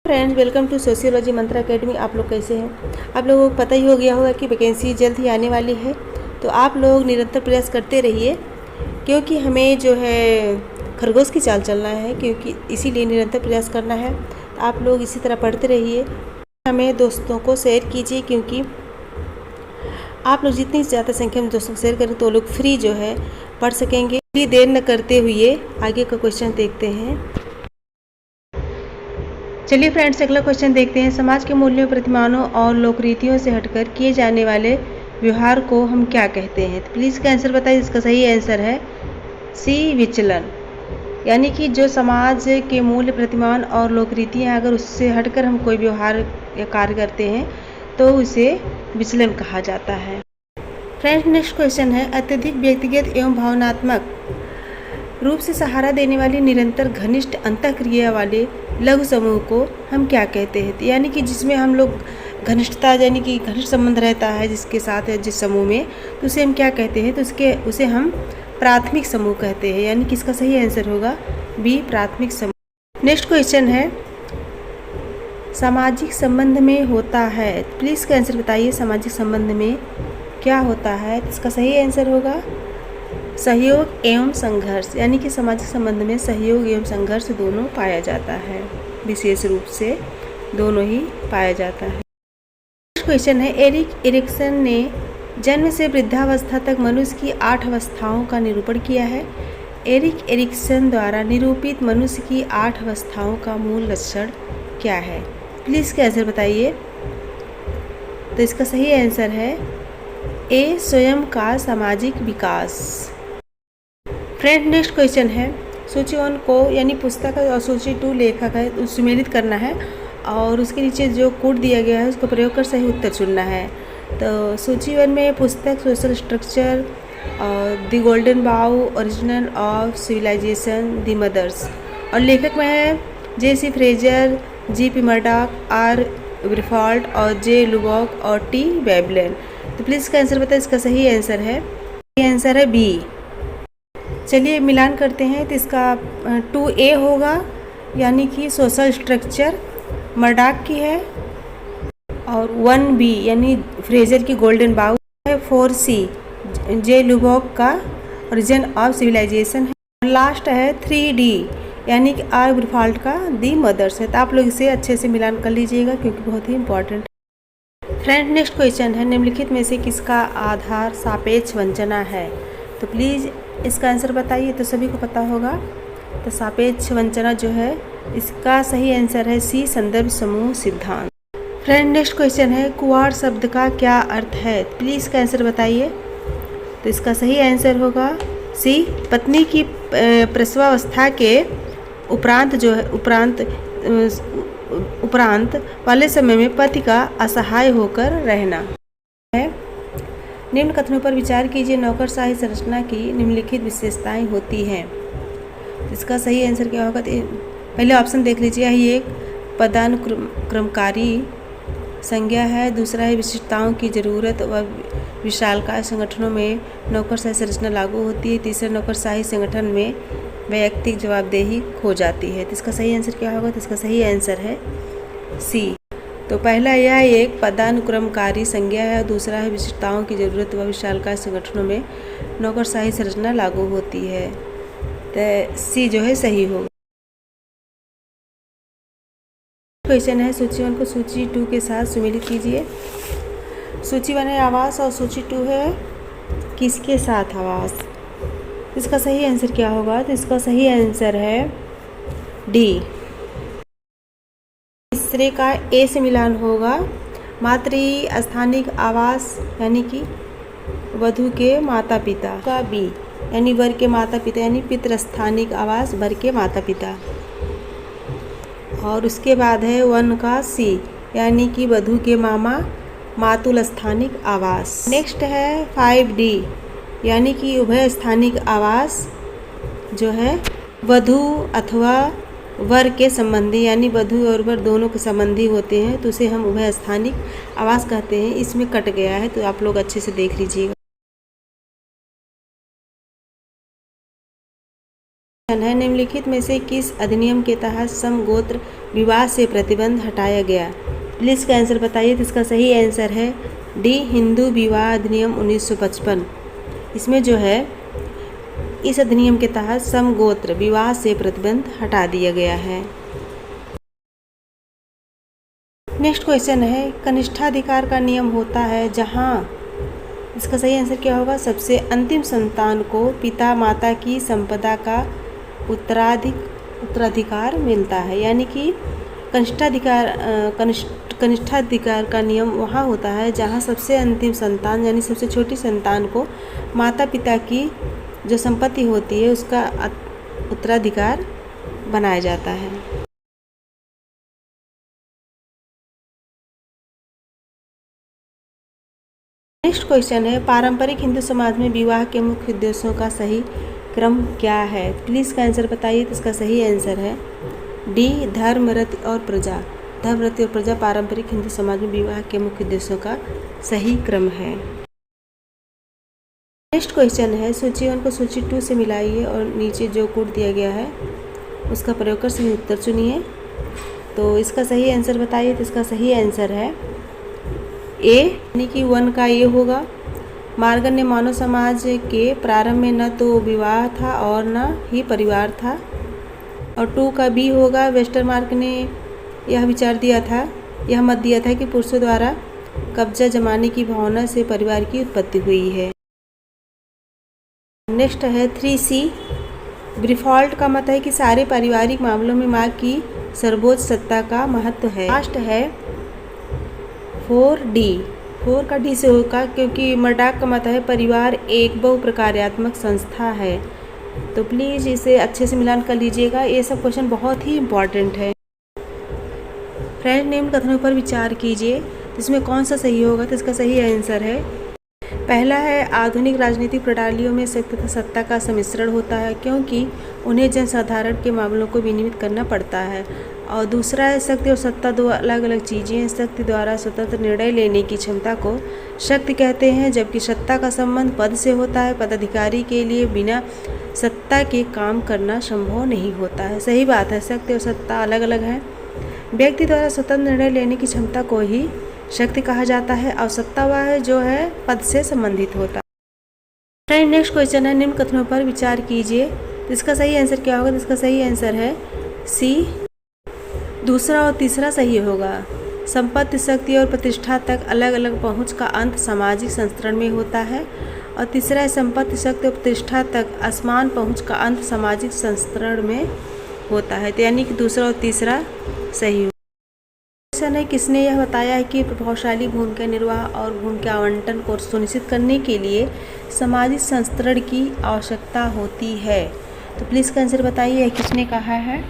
Friends, welcome to sociology Mantra academy. आप लोग कैसे हैं? आप लोगों को पता ही हो गया होगा कि वैकेंसी जल्द ही आने वाली है, तो आप लोग निरंतर प्रयास करते रहिए, क्योंकि हमें जो है खरगोश की चाल चलना है, क्योंकि इसीलिए निरंतर प्रयास करना है। तो आप लोग इसी तरह पढ़ते रहिए, हमें दोस्तों को शेयर कीजिए, क्योंकि आप लोग जितनी ज़्यादा संख्या में दोस्तों को शेयर करें तो लोग फ्री जो है पढ़ सकेंगे। देर न करते हुए आगे का क्वेश्चन देखते हैं। चलिए फ्रेंड्स, अगला क्वेश्चन देखते हैं। समाज के मूल्यों, प्रतिमानों और लोकरीतियों से हटकर किए जाने वाले व्यवहार को हम क्या कहते हैं? तो प्लीज़ का आंसर बताइए। इसका सही आंसर है सी, विचलन। यानी कि जो समाज के मूल्य, प्रतिमान और लोकरीतियाँ अगर उससे हटकर हम कोई व्यवहार या कार्य करते हैं तो उसे विचलन कहा जाता है। फ्रेंड्स, नेक्स्ट क्वेश्चन है, अत्यधिक व्यक्तिगत एवं भावनात्मक रूप से सहारा देने वाली निरंतर घनिष्ठ अंतःक्रिया वाले लघु समूह को हम क्या कहते हैं? यानी कि जिसमें हम लोग घनिष्ठता, यानी कि घनिष्ठ संबंध रहता है जिसके साथ है, जिस समूह में, तो उसे हम क्या कहते हैं? तो उसे हम प्राथमिक समूह कहते हैं। यानी कि इसका सही आंसर होगा बी, प्राथमिक समूह। नेक्स्ट क्वेश्चन है, सामाजिक संबंध में होता है। प्लीज़ का आंसर बताइए, सामाजिक संबंध में क्या होता है? इसका सही आंसर होगा सहयोग एवं संघर्ष। यानी कि सामाजिक संबंध में सहयोग एवं संघर्ष दोनों पाया जाता है, विशेष रूप से दोनों ही पाया जाता है। क्वेश्चन है, एरिक एरिक्सन ने जन्म से वृद्धावस्था तक मनुष्य की 8 अवस्थाओं का निरूपण किया है। एरिक एरिक्सन द्वारा निरूपित मनुष्य की 8 अवस्थाओं का मूल लक्षण क्या है? प्लीज़ का आंसर बताइए। तो इसका सही आंसर है ए, स्वयं का सामाजिक विकास। फ्रेंड, नेक्स्ट क्वेश्चन है, सूची 1 को यानी पुस्तक और सूची 2 लेखक है, उस सुमेलित करना है और उसके नीचे जो कोड दिया गया है उसको प्रयोग कर सही उत्तर चुनना है। तो सूची 1 में पुस्तक social structure, the golden bough, original of civilisation, the mothers, और लेखक में है J C. Frazer, G P. Murdock, R. Briffault और जे. लुबॉक और टी. वेबलेन। तो प्लीज़ का आंसर बताइए। इसका सही आंसर है बी। चलिए मिलान करते हैं। तो इसका 2A होगा, यानी कि सोशल स्ट्रक्चर मर्डॉक की है, और 1B यानी फ्रेजर की गोल्डन बाउ है, 4C जे. लुबॉक का ओरिजिन ऑफ सिविलाइजेशन है, और लास्ट है 3D यानी कि आर. ब्रिफॉल्ट का दी मदर्स है। तो आप लोग इसे अच्छे से मिलान कर लीजिएगा, क्योंकि बहुत ही इंपॉर्टेंट है। फ्रेंड, नेक्स्ट क्वेश्चन है, निम्नलिखित में से किसका आधार सापेक्ष वंचना है? तो प्लीज़ इसका आंसर बताइए। तो सभी को पता होगा, तो सापेक्ष वंचना जो है इसका सही आंसर है सी, संदर्भ समूह सिद्धांत। फ्रेंड, नेक्स्ट क्वेश्चन है, कुंवार शब्द का क्या अर्थ है? प्लीज़ का आंसर बताइए। तो इसका सही आंसर होगा सी, पत्नी की प्रसवावस्था के उपरांत वाले समय में पति का असहाय होकर रहना है। निम्न कथनों पर विचार कीजिए। नौकरशाही संरचना की निम्नलिखित विशेषताएं होती हैं। इसका सही आंसर क्या होगा? पहले ऑप्शन देख लीजिए। ये एक पदानुक्रमकारी संज्ञा है, दूसरा है विशिष्टताओं की जरूरत व विशालकाय संगठनों में नौकरशाही संरचना लागू होती है, तीसरा नौकरशाही संगठन में वैयक्तिक जवाबदेही खो जाती है। तो इसका सही आंसर क्या होगा? तो इसका सही आंसर है सी। तो पहला यह एक पदानुक्रमकारी संज्ञा है, दूसरा है विशिष्टताओं की जरूरत व विशालकाय संगठनों में नौकरशाही संरचना लागू होती है। तो सी जो है सही होगा। क्वेश्चन है, सूची 1 को सूची 2 के साथ सुमेलित कीजिए। सूची 1 है आवास और सूची 2 है किसके साथ आवास। इसका सही आंसर क्या होगा? तो इसका सही आंसर है डी। तीसरे का ए से मिलान होगा। मातृ स्थानिक आवास यानी कि वधु के माता पिता का बी, यानी वर के माता पिता, यानी पितृस्थानिक आवास, वर के माता पिता। और उसके बाद है 1 का सी, यानी कि वधु के मामा, मातुल स्थानिक आवास। नेक्स्ट है 5D, यानी कि उभय स्थानिक आवास, जो है वधु अथवा वर के संबंधी, यानी वधु और वर दोनों के संबंधी होते हैं, तो उसे हम उभय स्थानिक आवास कहते हैं। इसमें कट गया है, तो आप लोग अच्छे से देख लीजिएगा। है निम्नलिखित में से किस अधिनियम के तहत समगोत्र विवाह से प्रतिबंध हटाया गया? प्लीज़ का आंसर बताइए। तो इसका सही आंसर है डी, हिंदू विवाह अधिनियम 1955। इसमें जो है इस अधिनियम के तहत समगोत्र विवाह से प्रतिबंध हटा दिया गया है। नेक्स्ट क्वेश्चन है कनिष्ठाधिकार का नियम होता है जहाँ, इसका सही आंसर क्या होगा? सबसे अंतिम संतान को पिता माता की संपदा का उत्तराधिकार मिलता है। यानी कि कनिष्ठाधिकार का नियम वहाँ होता है जहाँ सबसे अंतिम संतान यानी सबसे छोटी संतान को माता पिता की जो संपत्ति होती है उसका उत्तराधिकार बनाया जाता है। नेक्स्ट क्वेश्चन है पारंपरिक हिंदू समाज में विवाह के मुख्य उद्देश्यों का सही क्रम क्या है? प्लीज़ का आंसर बताइए। तो इसका सही आंसर है डी, धर्म, रति और प्रजा। धर्म, रति और प्रजा पारंपरिक हिंदू समाज में विवाह के मुख्य उद्देश्यों का सही क्रम है। नेक्स्ट क्वेश्चन है सूची 1 को सूची 2 से मिलाइए और नीचे जो कोड दिया गया है उसका प्रयोग कर सही उत्तर चुनिए। तो इसका सही आंसर बताइए। तो इसका सही आंसर है ए, यानी कि 1 का ए होगा। मार्गन्य मानव समाज के प्रारंभ में न तो विवाह था और न ही परिवार था। और 2 का बी होगा। वेस्टरमार्क ने यह विचार दिया था, यह मत दिया था कि पुरुषों द्वारा कब्जा जमाने की भावना से परिवार की उत्पत्ति हुई है। नेक्स्ट है 3C। ब्रीफॉल्ट का मत है कि सारे पारिवारिक मामलों में माँ की सर्वोच्च सत्ता का महत्व है। लास्ट है 4D। 4 का डी से होगा क्योंकि मर्डॉक का मत है परिवार एक बहुप्रकार्यात्मक संस्था है। तो प्लीज़ इसे अच्छे से मिलान कर लीजिएगा, ये सब क्वेश्चन बहुत ही इम्पॉर्टेंट है। फ्रेंड, निम्न कथनों पर विचार कीजिए, इसमें कौन सा सही होगा? तो इसका सही आंसर है पहला है आधुनिक राजनीतिक प्रणालियों में शक्ति तथा सत्ता का सम्मिश्रण होता है क्योंकि उन्हें जनसाधारण के मामलों को विनियमित करना पड़ता है। और दूसरा है शक्ति और सत्ता दो अलग अलग चीज़ें हैं। शक्ति द्वारा स्वतंत्र निर्णय लेने की क्षमता को शक्ति कहते हैं जबकि सत्ता का संबंध पद से होता है। पदाधिकारी के लिए बिना सत्ता के काम करना संभव नहीं होता है। सही बात है, शक्ति और सत्ता अलग अलग हैं। व्यक्ति द्वारा स्वतंत्र निर्णय लेने की क्षमता को ही शक्ति कहा जाता है और सत्ता वह है जो है पद से संबंधित होता है। फ्रेंड, नेक्स्ट क्वेश्चन है निम्न कथनों पर विचार कीजिए। तो इसका सही आंसर क्या होगा? तो इसका सही आंसर है सी, दूसरा और तीसरा सही होगा। संपत्ति, शक्ति और प्रतिष्ठा तक अलग अलग पहुंच का अंत सामाजिक संस्करण में होता है। और तीसरा है संपत्ति, शक्ति और प्रतिष्ठा तक असमान पहुंच का अंत सामाजिक संस्करण में होता है। तो यानी कि दूसरा और तीसरा सही होगा। क्वेश्चन है किसने यह बताया है कि प्रभावशाली भूमिका निर्वाह और भूमिका आवंटन को सुनिश्चित करने के लिए सामाजिक संस्करण की आवश्यकता होती है? तो प्लीज़ का आंसर बताइए, किसने कहा है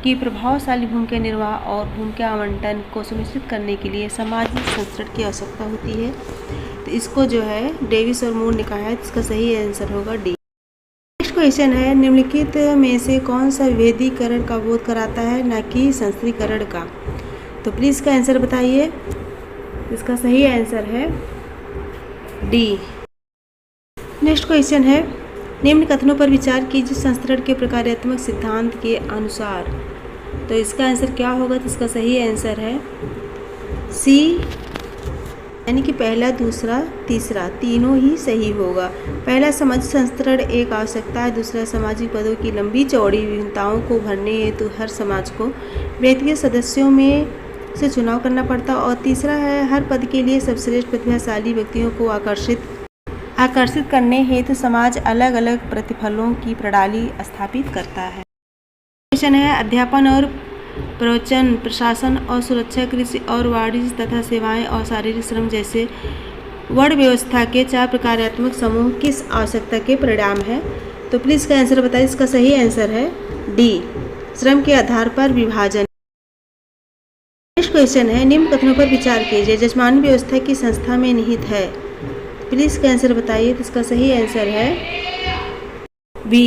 कि प्रभावशाली भूमिका निर्वाह और भूमिका आवंटन को सुनिश्चित करने के लिए सामाजिक संस्करण की आवश्यकता होती है? तो इसको जो है डेविस और मूर ने कहा है। इसका सही आंसर होगा डी। नेक्स्ट क्वेश्चन है निम्नलिखित में से कौन सा विभेदीकरण का बोध कराता है न कि संस्त्रीकरण का? तो प्लीज़ का आंसर बताइए। इसका सही आंसर है डी। नेक्स्ट क्वेश्चन है निम्न कथनों पर विचार कीजिए संस्करण के प्रकार्यात्मक सिद्धांत के अनुसार। तो इसका आंसर क्या होगा? तो इसका सही आंसर है सी, यानी कि पहला, दूसरा, तीसरा तीनों ही सही होगा। पहला सामाजिक संस्करण एक आवश्यकता है। दूसरा सामाजिक पदों की लंबी चौड़ी विभिन्नताओं को भरने हेतु हर समाज को व्यक्तिगत सदस्यों में से चुनाव करना पड़ता। और तीसरा है हर पद के लिए सर्वश्रेष्ठ प्रतिभाशाली व्यक्तियों को आकर्षित करने हेतु समाज अलग अलग प्रतिफलों की प्रणाली स्थापित करता है। क्वेश्चन है अध्यापन और प्रवचन, प्रशासन और सुरक्षा, कृषि और वाणिज्य तथा सेवाएं और शारीरिक श्रम जैसे वर्ण व्यवस्था के 4 प्रकार्यात्मक समूह किस आवश्यकता के परिणाम है? तो प्लीज़ का आंसर बताइए। इसका सही आंसर है डी, श्रम के आधार पर विभाजन। नेक्स्ट क्वेश्चन है निम्न कथनों पर विचार कीजिए जजमानी व्यवस्था की संस्था में निहित है। प्लीज़ का आंसर बताइए। तो इसका सही आंसर है बी,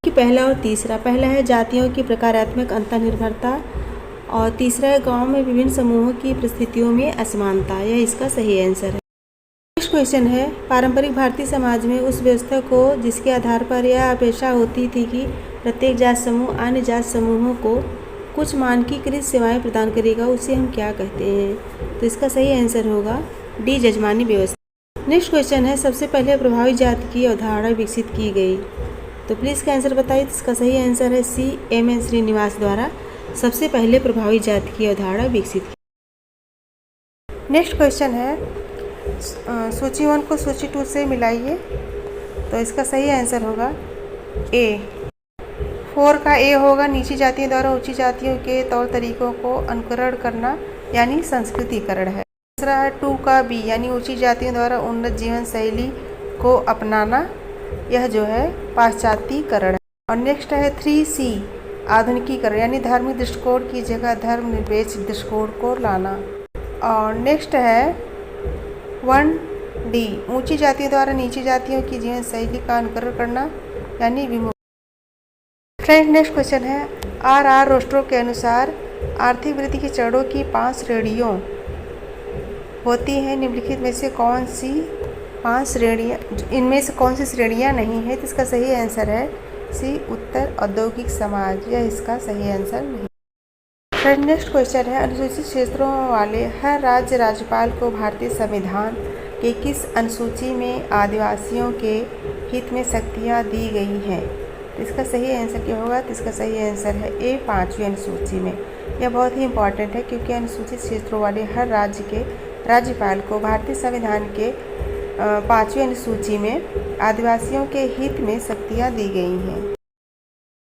कि पहला और तीसरा। पहला है जातियों की प्रकारात्मक अंतर्निर्भरता और तीसरा है गांव में विभिन्न समूहों की परिस्थितियों में असमानता। यह इसका सही आंसर है। नेक्स्ट क्वेश्चन है पारंपरिक भारतीय समाज में उस व्यवस्था को जिसके आधार पर यह अपेक्षा होती थी कि प्रत्येक जात समूह अन्य जात समूहों को कुछ मानकीकृत सेवाएं प्रदान करेगा, उसे हम क्या कहते हैं? तो इसका सही आंसर होगा डी, जजमानी व्यवस्था। नेक्स्ट क्वेश्चन है, सबसे पहले प्रभावित जाति की अवधारणा विकसित की गई। तो प्लीज़ का आंसर बताइए। इसका सही आंसर है सी, एम.एन. श्रीनिवास द्वारा सबसे पहले प्रभावित जाति की अवधारणा विकसित की। नेक्स्ट क्वेश्चन है, सूची 1 को सूची 2 से मिलाइए। तो इसका सही आंसर होगा ए। 4 का ए होगा, नीची जातियों द्वारा ऊंची जातियों के तौर तरीकों को अनुकरण करना यानी संस्कृतिकरण है। दूसरा है 2 का बी, यानी ऊंची जातियों द्वारा उन्नत जीवन शैली को अपनाना, यह जो है पाश्चात्यकरण है। और नेक्स्ट है 3C, आधुनिकीकरण, यानी धार्मिक दृष्टिकोण की जगह धर्मनिरपेक्ष दृष्टिकोण को लाना। और नेक्स्ट है 1D, ऊंची जातियों द्वारा नीची जातियों की जीवन शैली का अनुकरण करना यानी विमुख। फ्रेंड, नेक्स्ट क्वेश्चन है, R. रोस्ट्रो के अनुसार आर्थिक वृद्धि के चरणों की 5 श्रेणियों होती हैं। निम्नलिखित में से कौन सी 5 श्रेणियाँ, इनमें से कौन सी श्रेणियाँ नहीं है? तो इसका सही आंसर है सी, उत्तर औद्योगिक समाज। यह इसका सही आंसर नहीं। फ्रेंड, नेक्स्ट क्वेश्चन है, अनुसूचित क्षेत्रों वाले हर राज्य राज्यपाल को भारतीय संविधान के किस अनुसूची में आदिवासियों के हित में शक्तियाँ दी गई हैं? तो इसका सही आंसर क्या होगा? तो इसका सही आंसर है ए, 5वीं अनुसूची में। यह बहुत ही इंपॉर्टेंट है क्योंकि अनुसूचित क्षेत्रों वाले हर राज्य के राज्यपाल को भारतीय संविधान के 5वीं अनुसूची में आदिवासियों के हित में शक्तियाँ दी गई हैं।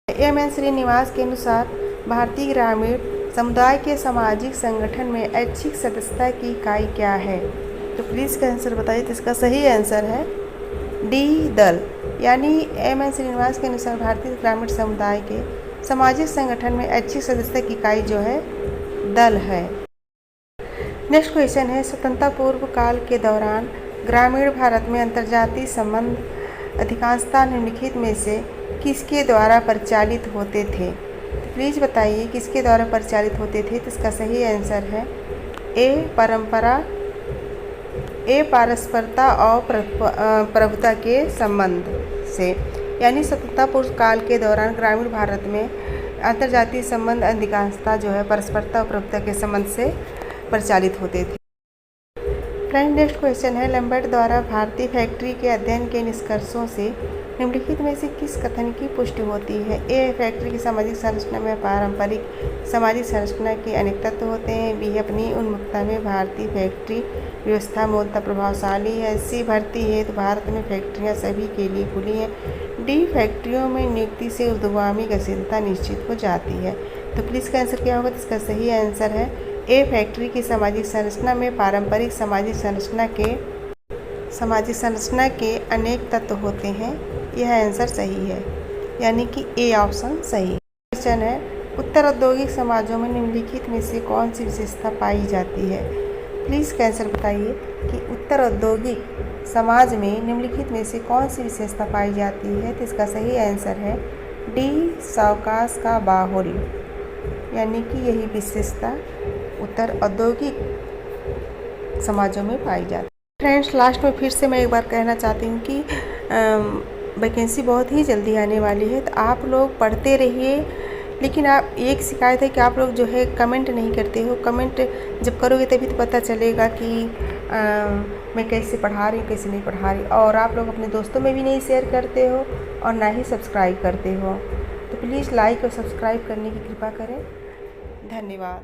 एम.एन. श्रीनिवास के अनुसार भारतीय ग्रामीण समुदाय के सामाजिक संगठन में ऐच्छिक सदस्यता की इकाई क्या है? तो प्लीज़ का आंसर बताइए। तो इसका सही आंसर है डी, दल, यानी एम.एन. श्रीनिवास के अनुसार भारतीय ग्रामीण समुदाय के सामाजिक संगठन में ऐच्छिक सदस्यता की इकाई जो है दल है। नेक्स्ट क्वेश्चन है, स्वतंत्रता पूर्व काल के दौरान ग्रामीण भारत में अंतर्जातीय संबंध अधिकांशतः निम्नलिखित में से किसके द्वारा परिचालित होते थे? प्लीज़ बताइए किसके द्वारा परिचालित होते थे? तो इसका सही आंसर है ए, पारस्परता और प्रभुता के संबंध से, यानी स्वतंत्रता पूर्व काल के दौरान ग्रामीण भारत में अंतर्जातीय संबंध अधिकांशतः जो है परस्परता और प्रभुता के संबंध से परिचालित होते थे। फ्रेंड, नेक्स्ट क्वेश्चन है, लैम्बर्ट द्वारा भारतीय फैक्ट्री के अध्ययन के निष्कर्षों से निम्नलिखित में से किस कथन की पुष्टि होती है? ए, फैक्ट्री की सामाजिक संरचना में पारंपरिक सामाजिक संरचना के अनेक तत्व होते हैं। बी, अपनी उन्मुखता में भारतीय फैक्ट्री व्यवस्था मूलतः प्रभावशाली है। सी, भर्ती है तो भारत में फैक्ट्रियाँ सभी के लिए खुली हैं। डी, फैक्ट्रियों में नियुक्ति से ऊर्ध्वगामी गतिशीलता निश्चित हो जाती है। तो प्लीज़ का आंसर क्या होगा? तो इसका सही आंसर है ए, फैक्ट्री की सामाजिक संरचना में पारंपरिक सामाजिक संरचना के अनेक तत्व होते हैं। यह आंसर सही है, यानी कि ए ऑप्शन सही। क्वेश्चन है, उत्तर औद्योगिक समाजों में निम्नलिखित में से कौन सी विशेषता पाई जाती है? प्लीज़ का आंसर बताइए कि उत्तर औद्योगिक समाज में निम्नलिखित में से कौन सी विशेषता पाई जाती है? तो इसका सही आंसर है डी, सावकाश का बाहुल्य, यानी कि यही विशेषता उत्तर औद्योगिक समाजों में पाई जाती है। फ्रेंड्स, लास्ट में फिर से मैं एक बार कहना चाहती हूँ कि वैकेंसी बहुत ही जल्दी आने वाली है, तो आप लोग पढ़ते रहिए। लेकिन आप, एक शिकायत है कि आप लोग जो है कमेंट नहीं करते हो। कमेंट जब करोगे तभी तो पता चलेगा कि मैं कैसे पढ़ा रही हूँ, कैसे नहीं पढ़ा रही। और आप लोग अपने दोस्तों में भी नहीं शेयर करते हो और ना ही सब्सक्राइब करते हो। तो प्लीज़ लाइक और सब्सक्राइब करने की कृपा करें। धन्यवाद।